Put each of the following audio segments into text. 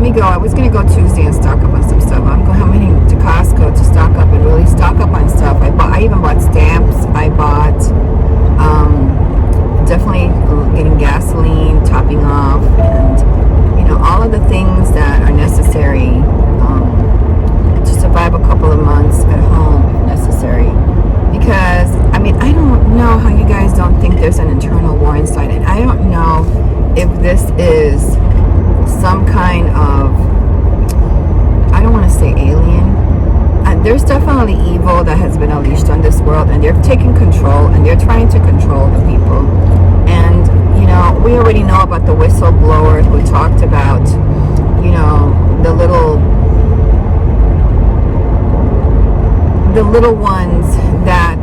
me go. I was gonna go Tuesday and stock up on some stuff. I'm heading to Costco to stock up and really stock up on stuff. I even bought stamps. I bought definitely getting gasoline, topping off, and all of the things that are necessary to survive a couple of months at home if necessary. Because I don't know how you guys don't think there's an internal war inside, and I don't know if this is some kind of, I don't want to say alien. There's definitely evil that has been unleashed on this world, and they're taking control, and they're trying to control the people. And we already know about the whistleblower who talked about the little ones that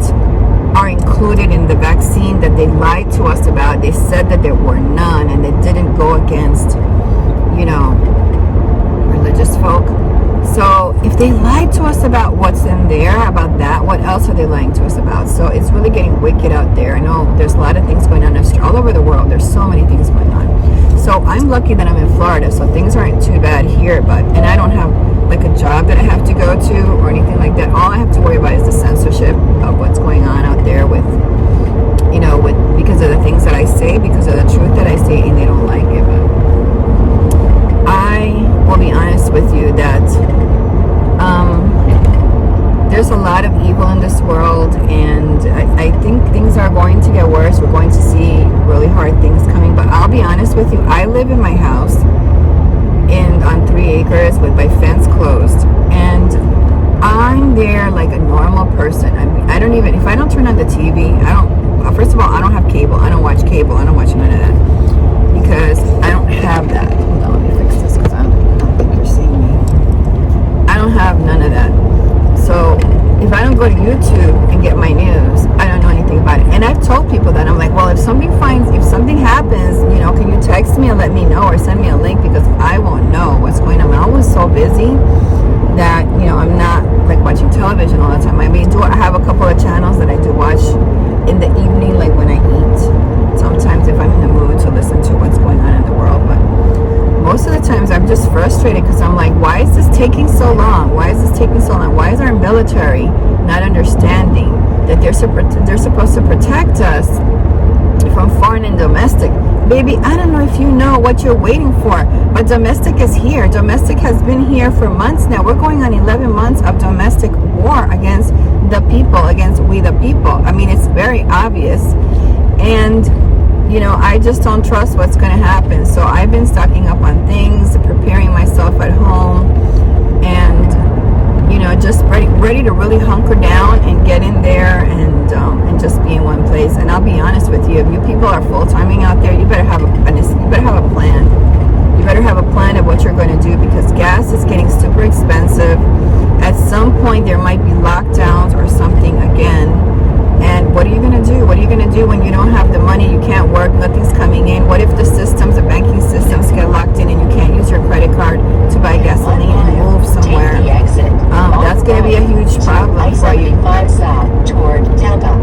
are included in the vaccine that they lied to us about. They said that there were none, and they didn't go against religious folk. So if they lied to us about what's in there, about that, what else are they lying to us about? So it's really getting wicked out there. I know there's a lot of things going on all over the world. There's so many things going on. So I'm lucky that I'm in Florida, so things aren't too bad here. And I don't have like a job that I have to go to or anything like that. All I have to worry about is the censorship of what's going on out there with because of the things that I say, because of the truth that I say, and they don't like it. But I will be honest with you that there's a lot of evil in this world, and I think things are going to get worse. We're going to see really hard things coming. But I'll be honest with you, I live in my house on 3 acres with my fence closed, and I'm there like a normal person. I don't even, if I don't turn on the TV, first of all, I don't have cable. I don't watch cable. I don't watch none of that because I don't have that. Hold on, let me fix this because I don't think you're seeing me. I don't have none of that. So if I don't go to YouTube and get my news, I don't know anything about it. And I've told people that. I'm like, well, if something happens, can you text me and let me know, or send me a link, because I won't know what's going on. I'm always so busy that I'm not like watching television all the time. I have a couple of channels that I do watch in the evening, like when I eat. Sometimes if I'm in the mood to listen to what's going on in the world, but most of the times I'm just frustrated because I'm like, why is this taking so long? Why is this taking so long? Why is our military not understanding that they're supposed to protect us from foreign and domestic? Baby, I don't know if you know what you're waiting for, but domestic is here. Domestic has been here for months now. We're going on 11 months of domestic war against the people, against we the people. It's very obvious. And I just don't trust what's going to happen. So I've been stocking up on things, preparing myself at home, and just ready to really hunker down and get in there and just be in one place. And I'll be honest with you, if you people are full-timing out there, you better have a plan. You better have a plan of what you're going to do, because gas is getting super expensive. At some point there might be lockdowns or something again. And what are you going to do? What are you going to do when you don't have the money, you can't work, nothing's coming in? What if the banking systems get locked in and you can't use your credit card to buy gasoline and move somewhere? That's going to be a huge problem for you. Toward Tampa.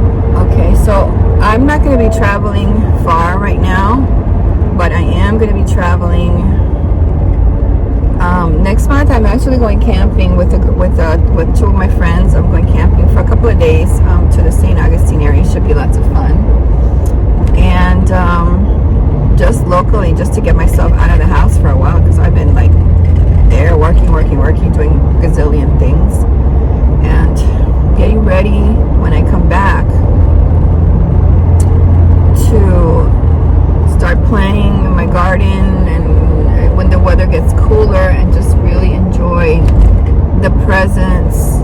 Okay, so I'm not going to be traveling far right now, but I am going to be traveling next month. I'm actually going camping with two of my friends. I'm going camping for a couple of days to the St. Augustine area. It should be lots of fun. And just locally, just to get myself out of the house for a while, because I've been like there working, doing a gazillion things, and getting ready when I come back to start planting my garden, and when the weather gets cooler, and just really enjoy the presence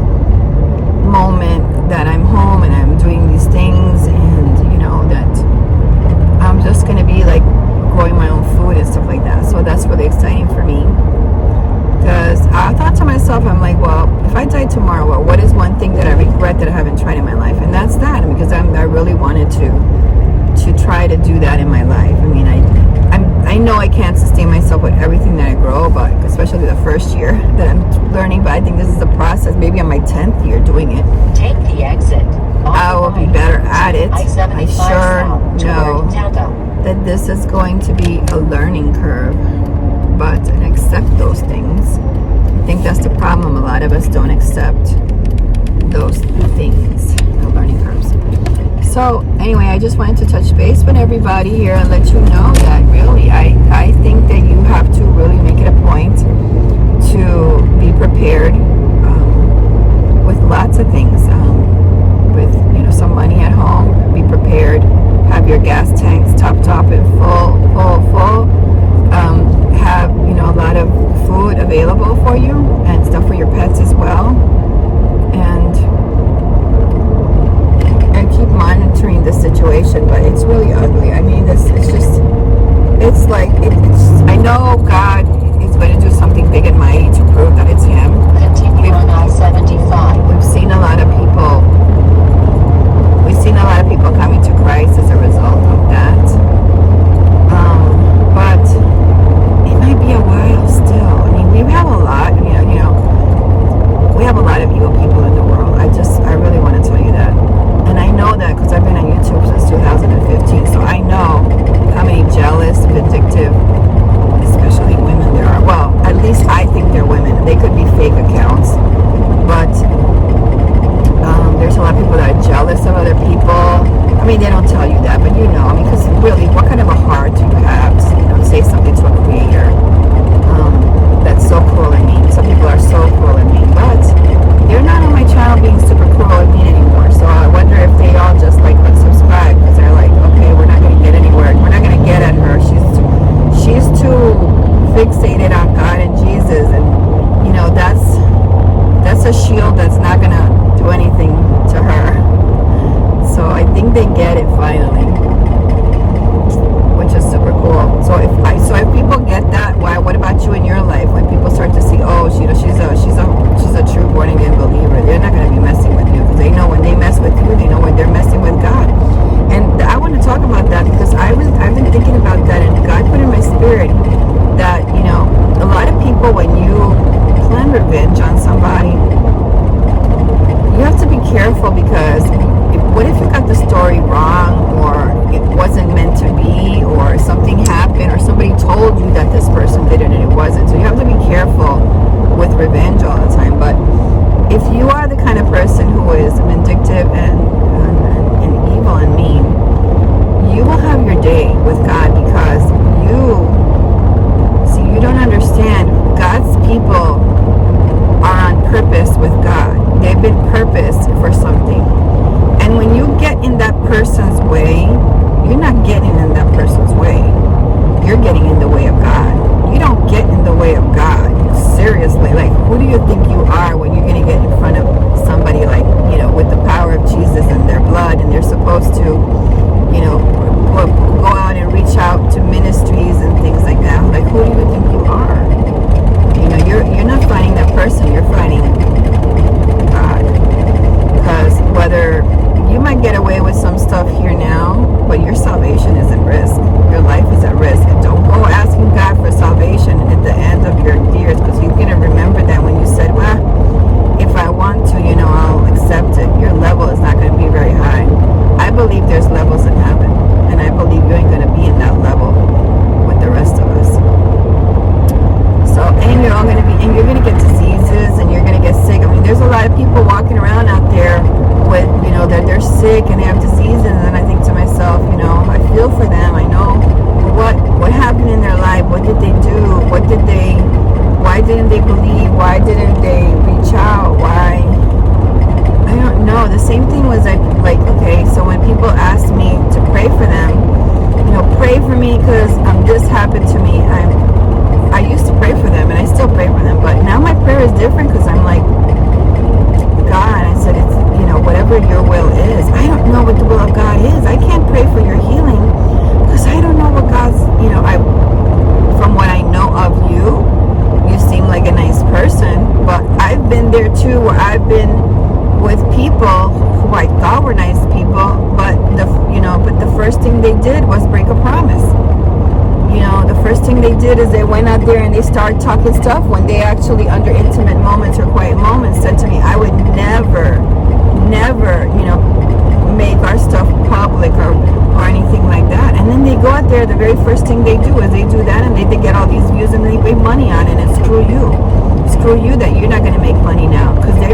moment that I'm home and I'm doing these things, and that I'm just going to be like growing my own food and stuff like that. So that's really exciting for me, because I thought to myself, I'm like, well, if I die tomorrow, well, what is one thing that I regret that I haven't tried in my life? And that's that, because I really wanted to try to do that in my life. I know I can't sustain myself with everything that I grow, but especially the first year that I'm learning. But I think this is the process. Maybe on my 10th year doing it, Take the exit. I will be better at it. I I-75 sure south know toward Tampa. that this is going to be a learning curve. but and accept those things. I think that's the problem. A lot of us don't accept those things, the learning curves. So anyway, I just wanted to touch base with everybody here and let you know that really I think that you have to really make it a point to be prepared with lots of things. With some money at home, be prepared. Have your gas tanks topped up and full. Have a lot of food available for you and stuff for your pets as well. And keep monitoring the situation, but it's really ugly. I mean, I know God is going to do something big and mighty to prove that it's Him. Continue on I-75. We've seen a lot of people coming to Christ as a result of that. But it might be a while still. I mean, we have a lot, we have a lot of evil people in the world. I really want to tell you that. And I know that because I've been on YouTube since 2015, so I know how many jealous, vindictive, especially women there are. Well, at least I think they're women. They could be fake accounts, but there's a lot of people that are jealous of other people. I mean, they don't tell you that, but because really, what kind of a heart do you have to, say something to a creator that's so cruel and mean? Some people are so cruel and mean, but they're not on my channel being super cruel and mean anymore. So I wonder if they all just unsubscribe because they're like, okay, we're not going to get anywhere. We're not going to get at her. She's too fixated on God and Jesus, and that's a shield that's not going to do anything to her. So I think they get it finally, which is super cool. So if people get that, why? What about you in your life? When people start to see, oh, she's a true born again believer, they're not going to be messing with you because they know when they mess with you, they know when they're messing with God. And I want to talk about that because I've been thinking about that, and God put in my spirit that a lot of people, when you plan revenge on somebody, you have to be careful because what if you got the story wrong, or it wasn't meant to be, or something happened, or somebody told you that this person did it and it wasn't. So you have to be careful with revenge all the time. But if you are the kind of person who is vindictive and evil and mean, you will have your day with God because you don't understand. God's people are on purpose with God. They've been purposed for something. And when you get in that person's way, you're not getting in that person's way. You're getting in the way of God. You don't get in the way of God. Seriously, who do you think you are when you're going to get in front of somebody with the power of Jesus and their blood, and they're supposed to, go out and reach out to ministries and things like that? Who do you think you are? You're not fighting that person. You're fighting God. Because whether you might get away with some stuff here now, but your salvation is at risk. Your life is at risk. And don't go asking God for salvation at the end of your years, because He's going to remember that when you said, well, if I want to, I'll accept it. Your level is not going to be very high. I believe there's levels in heaven, and I believe you ain't going to be in that level with the rest of us. So, and you're all going to be, and you're going to get diseases, and you're going to get sick. I mean, there's a lot of people walking around out there with, that they're sick and they have diseases, and I think to myself, I feel for them. I know what happened in their life. What did they do? Why didn't they believe? Why didn't they reach out? Why? I don't know. The same thing was okay, so when people ask me to pray for them, pray for me because this happened to me. I used to pray for them, and I still pray for them, but now my prayer is different because I'm like, God, I said, it's, whatever your will is. I don't know what the will of God is. I can't pray for your healing because I don't know what God's, from what I know of you, you seem like a nice person, but I've been there too, where I've been with people who I thought were nice people, but the first thing they did was break a promise. The first thing they did is they went out there and they started talking stuff when they actually, under intimate moments or quiet moments, said to me, I would never, make our stuff public or anything like that. And then they go go out there, the very first thing they do is they do that, and they get all these views and they make money on it, and screw you. Screw you that you're not going to make money now, because they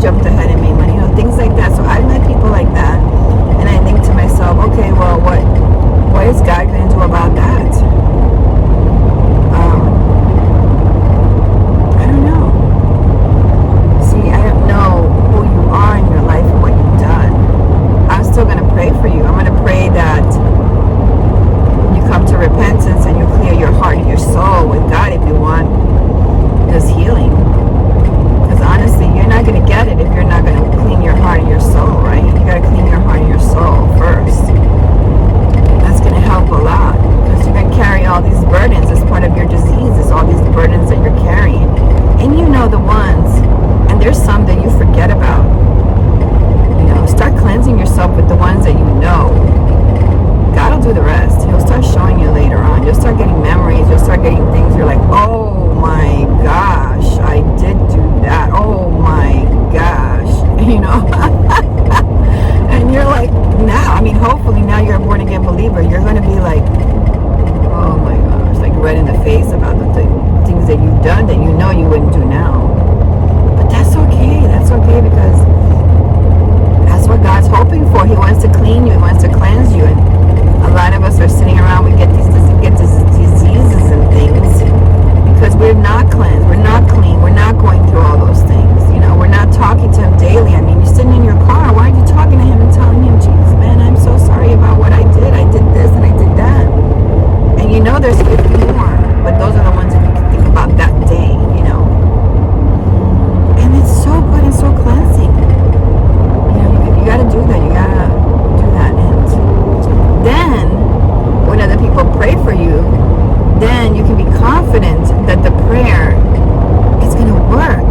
jumped ahead and made money, things like that. So I've met people like that, and I think to myself, okay, well, what is God going to do about that? I don't know. See, I don't know who you are in your life and what you've done. I'm still going to pray for you. I'm going to pray that you come to repentance and you clear your heart and your soul with God if you want this healing. Because honestly, you're not going to get it if you're not going to clean your heart and your soul, right? You got to clean your heart and your soul first. That's going to help a lot, because you're going to carry all these burdens as part of your diseases, all these burdens that you're carrying. And you know the ones, and there's some that you forget about. Start cleansing yourself with the ones that you know. God will do the rest. He'll start showing you later on. You'll start getting memories. You'll start getting things. You're like, oh my gosh, I did do that. Oh my gosh, And you're like, now, hopefully now you're a born again believer. You're going to be like, oh my gosh, like red in the face about the things that you've done that you know you wouldn't do now. But that's okay. That's okay, because that's what God's hoping for. He wants to clean you. He wants to cleanse you. And a lot of us are sitting around, we get these diseases and things because we're not cleansed. We're not clean. We're not going through all those things. We're not talking to Him daily. You're sitting in your car. Why aren't you talking to Him and telling Him, Jesus, man, I'm so sorry about what I did. I did this and I did that. And there's 50 more. But those are the ones that you can think about that day, And it's so good and so cleansing. You got to do that. You got to do that. And then, when other people pray for you, then you can be confident that the prayer is going to work.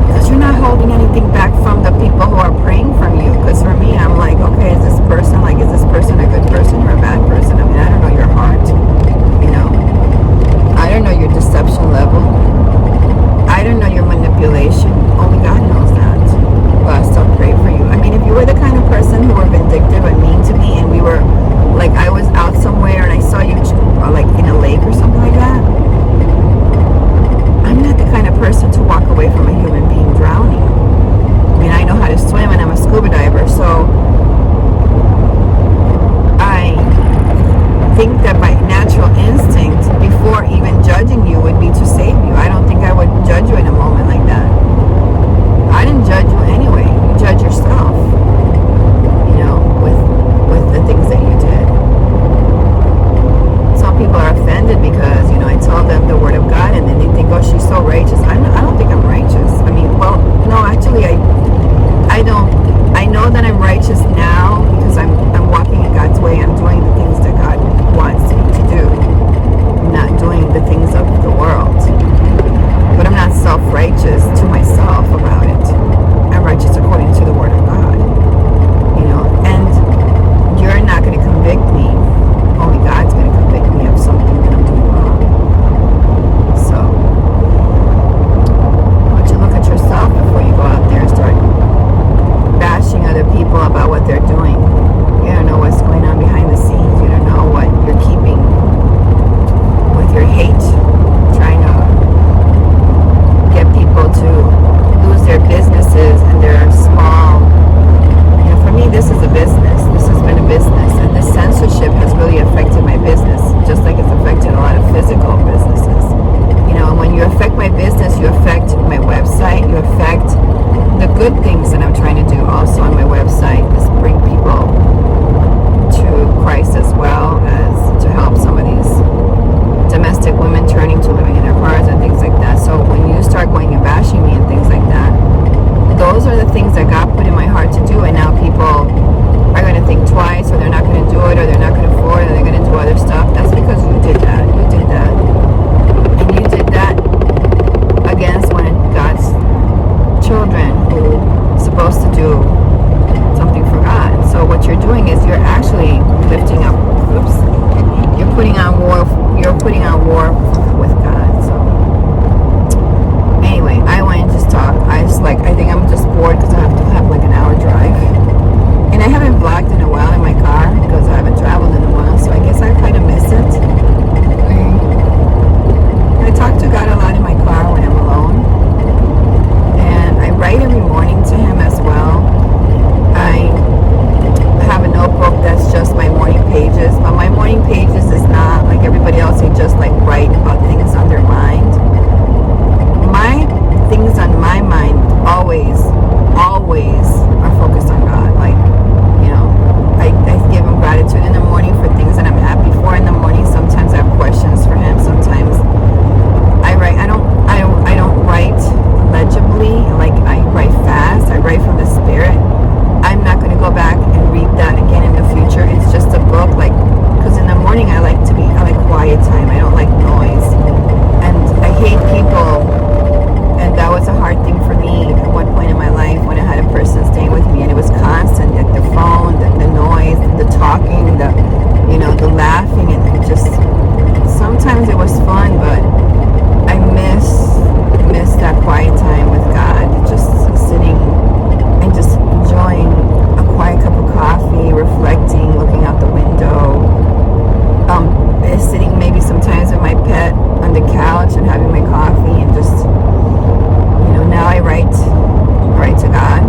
Because you're not holding anything back from the people who are praying from you. Because for me, I'm like, okay, is this person a good person or a bad person? I don't know your heart. I don't know your deception level. I don't know your manipulation. Only God knows that. But I still pray for you. If you were the kind of person who were vindictive and mean to me, and we were, like, I was out somewhere and I saw you, like, in a lake or something like that, I'm not the kind of person to walk away from a human being drowning. I know how to swim and I'm a scuba diver, so I think that my natural instinct, before even judging you, would be to save you. I don't think I would judge you in a moment like that. I didn't judge you anyway. You judge yourself, with the things that you did. Some people are offended because, I tell them the word of God and then they think, oh, she's so righteous. I don't think I'm righteous. No, actually, I don't. I know that I'm righteous now because I'm walking in God's way. I'm doing the things that God wants me to do. I'm not doing the things of the world. But I'm not self-righteous to myself about it. I'm righteous according to the word of God. And you're not going to convict me. Only God's going to convict me of something that I'm doing wrong. So, why don't you look at yourself before you go out there and start bashing other people about what they're doing. You don't know what's going on behind the scenes. You don't know what you're keeping with your hate, trying to get people to lose their businesses and their small. For me, this is a business. This has been a business, and this censorship has really affected my business, just like it's affected a lot of physical businesses. And when you affect my business, you affect my website, you affect the good things that I'm trying to do also on my website, is bring people to Christ, as well as to help some of these domestic women turning to living in their cars and things like that. So when you start going and bashing me and things like that, those are the things that God put in my heart to do, and now people are going to think twice, or they're not going to do it, or they're not going to afford it, or they're going to do other stuff. That's because you did that. You did that. And you did that against one of God's children who is supposed to do something for God. So what you're doing is you're actually lifting up, you're putting on war with God. So anyway, I want to just talk. I think I'm just bored because I have to have like an hour drive. And I haven't vlogged in a while in my car because I haven't traveled in a while. So I guess I pages, but my morning pages is not like everybody else. They just like write about things on their mind. My things on my mind always are focused on God. Like, you know, I give him gratitude in the morning for things that I'm happy for in the morning. Sometimes I have questions for him. Sometimes I write. I don't write legibly. Like, I write fast. I write from the spirit. I'm not going to go back and read that again in the future. It's just a book, like, because in the morning I like quiet time. I don't like noise, and I hate people. And that was a hard thing for me at one point in my life when I had a person staying with me, and it was constant, like the phone, the noise, the talking, the laughing, and it just, sometimes it was fun, but I miss that quiet time with God, just sitting and just enjoying a quiet cup of coffee, reflecting, looking out the window, sitting maybe sometimes with my pet on the couch and having my coffee, and just, now I write to God,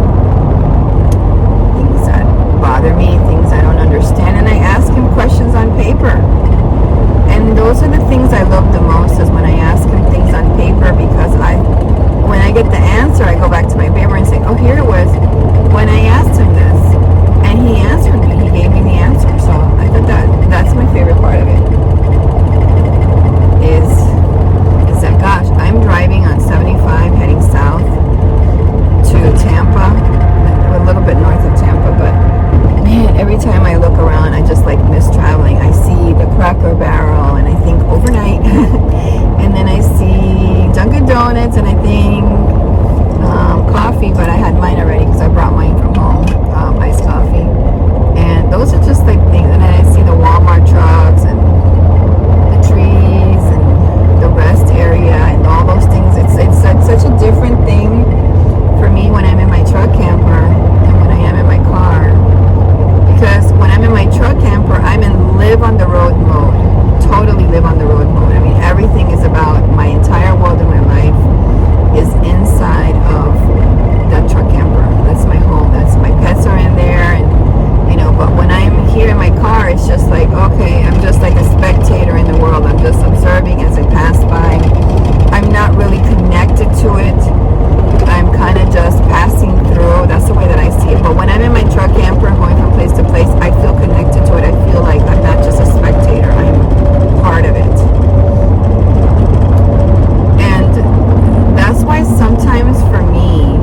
things that bother me, things I don't understand, and I ask him questions on paper. And those are the things I love the most, is when I ask him things on paper, because when I get the answer, I go back to my paper and say, oh, here it was when I asked him this, and he answered me, he gave me the answer. So I thought that's my favorite part of it, is that, gosh, I'm driving on 75 heading south to Tampa, a little bit north of Tampa, but man, every time I look around, I just like miss traveling. I see the Cracker Barrel, and I think overnight, and then I see Dunkin' Donuts, and I think coffee, but I had mine already because I brought mine from home, iced coffee, and those are just like things. And then I see the Walmart trucks and the trees and the rest area and all those things. It's such a different thing for me when I'm in my truck camper than when I am in my car. Because when I'm in my truck camper, I'm in live on the road mode, totally live on the road mode. I mean, everything is about my entire world in my life is inside of that truck camper. That's my home. That's my pets are in there, and but when I'm here in my car, it's just like, okay, I'm just like a spectator in the world. I'm just observing as it pass by. I'm not really connected to it. I'm kind of just passing through. That's the way that I see it. But when I'm in my truck camper and going from place to place, I feel connected to it. I feel like I'm not just a spectator. I'm part of it. And that's why sometimes for me,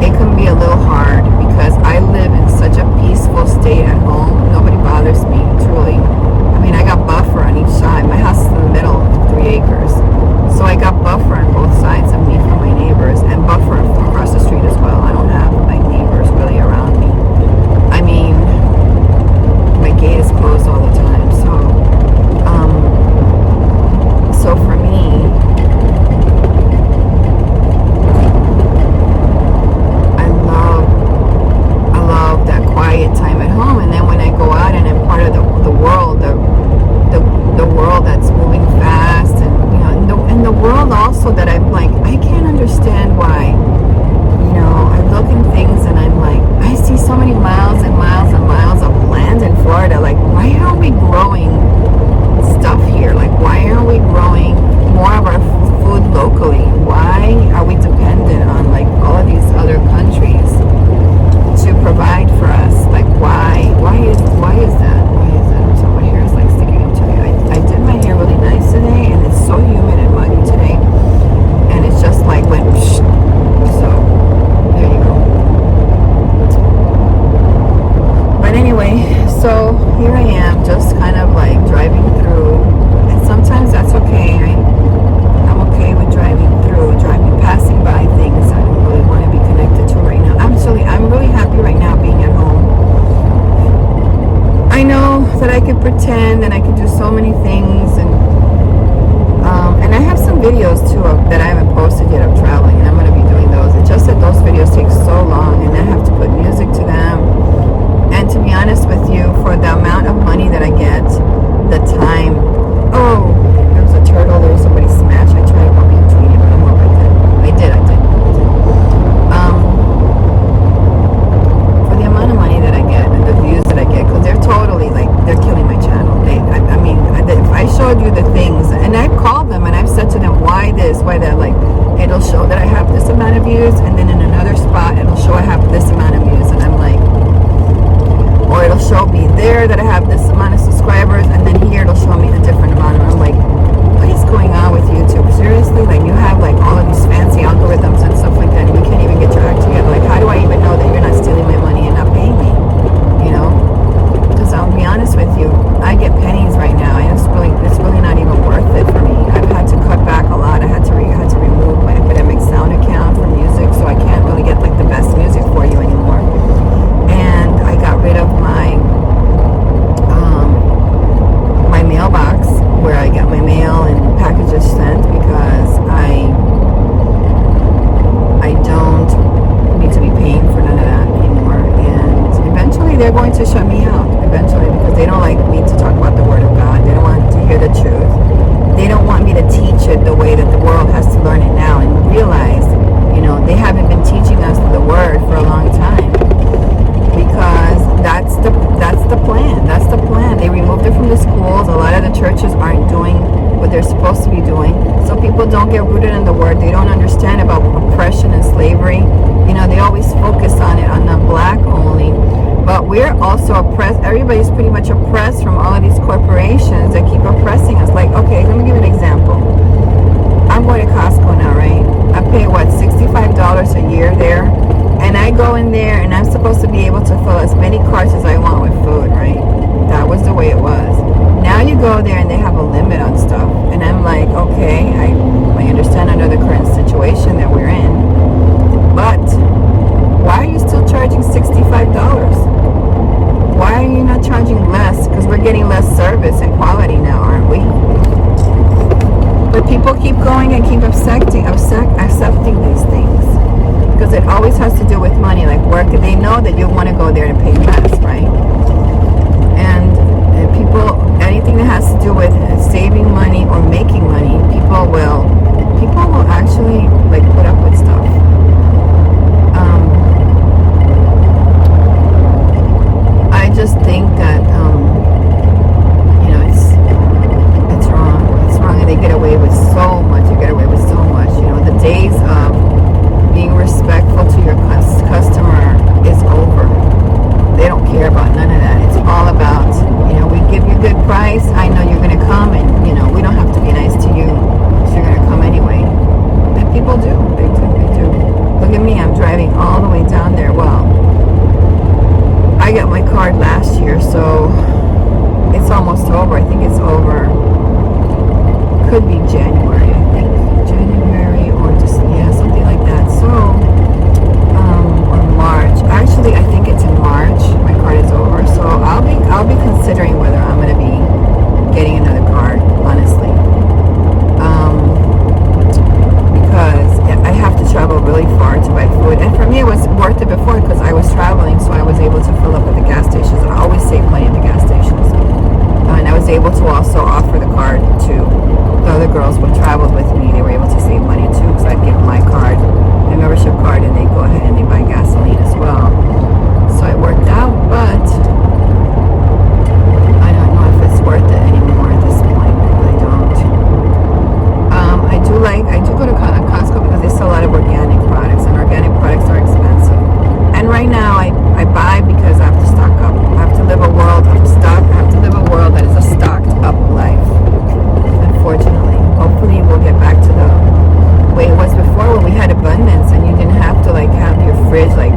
it can be a little hard, because I live in such a peaceful state at home. Nobody bothers me, truly. I mean, I got buffer on each side. My house is in the middle of 3 acres. So I got buffer on both sides of me from my neighbors, and buffer across the street as well. I don't have my neighbors really around me. I mean, my gate is closed all the time. So for me, I love that quiet time at home. And then when I go out and I'm part of the world, the world that's moving fast, and the world also that I'm like, I can't understand why. I look in things and I'm like, I see so many miles and miles and miles of land in Florida. Like, why aren't we growing stuff here? Like, why aren't we growing more of our food locally? Why are we dependent on like all of these other countries to provide for us? Like, why is that? Why is that? So my hair is like sticking up today. I did my hair really nice today, and it's so humid and muggy today, and it's just like went psh. So there you go. But anyway, so here I am, just kind of like driving through, and sometimes that's okay. I'm okay with driving passing by things I don't really want to be connected to right now. I'm really happy right now being at home. I know that I could pretend and I could do so many things, and I have some videos too that I haven't posted yet of traveling, and I'm going to be doing those. It's just that those videos take so long, and I have to put music to them. And to be honest with you, for the amount of money that I get, the time. Oh, there was a turtle there. Somebody smashed. I tried to go between it, but I don't know if I did. I did. For the amount of money that I get and the views that I get, because they're totally like, they're the things. And I've called them and I've said to them, why this, why that? Like, it'll show that I have this amount of views, and then in another spot it'll show I have this amount of views, and I'm like, or it'll show me there that I have this amount of subscribers, and then here it'll show me a different amount. And I'm like, what is going on with YouTube? Seriously? Like, you have like all of these fancy algorithms and stuff like that, and you can't even get your act together. Like, how do I even know that you're not stealing my money and not paying me? You know? Because I'll be honest with you, I get pennies right now, and it's really not even worth it for me. I've had to cut back a lot. I had to remove my Epidemic Sound account for music, so I can't really get like the best music for you anymore. And I got rid of my mailbox where I get my mail and packages sent, because I don't need to be paying for none of that anymore. And eventually they're going to shut me out, because they don't like me to talk about the Word of God. They don't want to hear the truth. They don't want me to teach it the way that the world has to learn it now, and realize, they haven't been teaching us the Word for a long time, because that's the plan. That's the plan. They removed it from the schools. A lot of the churches aren't doing what they're supposed to be doing, so people don't get rooted in the Word. They don't understand about oppression and slavery. They always focus on it, on the black only, but we're also oppressed. Everybody's pretty much oppressed from all of these corporations that keep oppressing us. Like, okay, let me give you an example. I'm going to Costco now, right? I pay $65 a year there, and I go in there and I'm supposed to be able to fill as many carts as I want with food, right? That was the way it was. Now you go there and they have a limit on stuff, and I'm like, okay, I understand under the current situation that we're in, but why are you still charging $65? Why are you not charging less? Because we're getting less service and quality now, aren't we? But people keep going and keep accepting these things, because it always has to do with money. Like, work, they know that you want to go there to pay less, right? And people, anything that has to do with saving money or making money, people will actually like put up with stuff. I just think that it's wrong. It's wrong, and they get away with so much. You get away with so much. The days of being respectful to your customer is over. They don't care about none of that. It's all about, we give you a good price. I know you're going to come, and we don't have to be nice to you, so you're going to come anyway. And people do. They do. Look at me. I'm driving all the way down there. Well, I got my card last year, so it's almost over. I think it's over. Could be January, I think. January or just, something like that. So, or March. Actually, I think it's in March. My card is over. So I'll be considering whether I'm going to be getting another card, honestly. Because I have to travel really far to buy food. And for me, it was worth it before, because I was traveling, so I was able to fill up at the gas stations. And I always save money at the gas stations. And I was able to also offer the card to the other girls who traveled with me. They were able to save money too, because I'd give my card, my membership card, and they go ahead and they buy gasoline as well. So it worked out, but I don't know if it's worth it anymore at this point. I don't. I do go to Costco because they sell a lot of organic products, and organic products are expensive. And right now I buy because I have to stock up. I have to live a world of stock. I have to live a world that is a stocked up life. Unfortunately, hopefully we'll get back to the way it was before, when we had abundance and you didn't have to like have your fridge like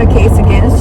a case against